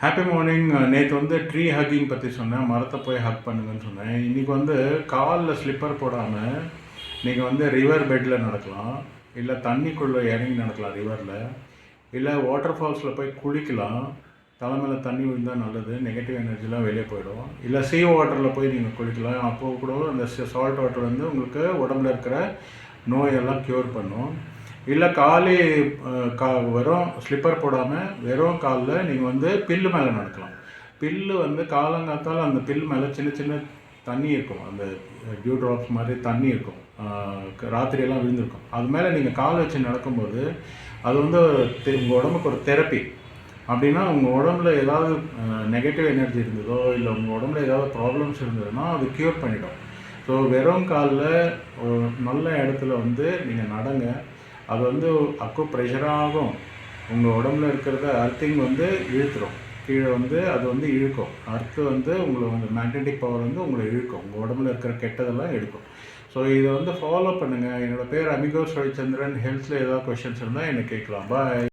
Happy morning. நேற்று வந்து tree hugging பற்றி சொன்னேன், மரத்தை போய் ஹக் பண்ணுங்கன்னு சொன்னேன். இன்றைக்கி வந்து காலில் ஸ்லிப்பர் போடாமல் நீங்கள் வந்து ரிவர் பெட்டில் நடக்கலாம், இல்லை தண்ணிக்குள்ளே இறங்கி நடக்கலாம் ரிவரில், இல்லை வாட்டர் ஃபால்ஸில் போய் குளிக்கலாம். தலைமையில் தண்ணி விழுந்தால் நல்லது, நெகட்டிவ் எனர்ஜிலாம் வெளியே போயிடும். இல்லை சீ வாட்டரில் போய் நீங்கள் குளிக்கலாம். அப்போது கூட அந்த சால்ட் வாட்டர் வந்து உங்களுக்கு உடம்புல இருக்கிற நோயெல்லாம் க்யூர் பண்ணும். இல்லை காலி வெறும் ஸ்லிப்பர் போடாமல் வெறும் காலில் நீங்கள் வந்து பில்லு மேலே நடக்கலாம். பில்லு வந்து காலங்காத்தால் அந்த பில் மேலே சின்ன சின்ன தண்ணி இருக்கும், அந்த டியூ ட்ராப்ஸ் மாதிரி தண்ணி இருக்கும், ராத்திரியெல்லாம் விழுந்திருக்கும். அது மேலே நீங்கள் கால் வச்சு நடக்கும்போது அது வந்து உங்கள் உடம்புக்கு ஒரு தெரப்பி. அப்படின்னா உங்கள் உடம்புல ஏதாவது நெகட்டிவ் எனர்ஜி இருந்ததோ, இல்லை உங்கள் உடம்புல ஏதாவது ப்ராப்ளம்ஸ் இருந்ததுன்னா அது க்யூர் பண்ணிடும். ஸோ வெறும் காலில் ஒரு நல்ல இடத்துல வந்து நீங்கள் நடங்க. அது வந்து அக்கு ப்ரெஷராகும், உங்கள் உடம்புல இருக்கிறத அர்த்திங் வந்து இழுத்துரும், கீழே வந்து அது வந்து இழுக்கும். அர்த்து வந்து உங்களை வந்து மேக்னெட்டிக் பவர் வந்து உங்களை இழுக்கும், உங்கள் உடம்புல இருக்கிற கெட்டதெல்லாம் எடுக்கும். ஸோ இதை வந்து ஃபாலோ பண்ணுங்கள். என்னோடய பேர் அமிகோஸ் ரவிச்சந்திரன். ஹெல்த்தில் ஏதாவது கொஷின்ஸ் இருந்தால் என்னை கேட்கலாம். பாய்.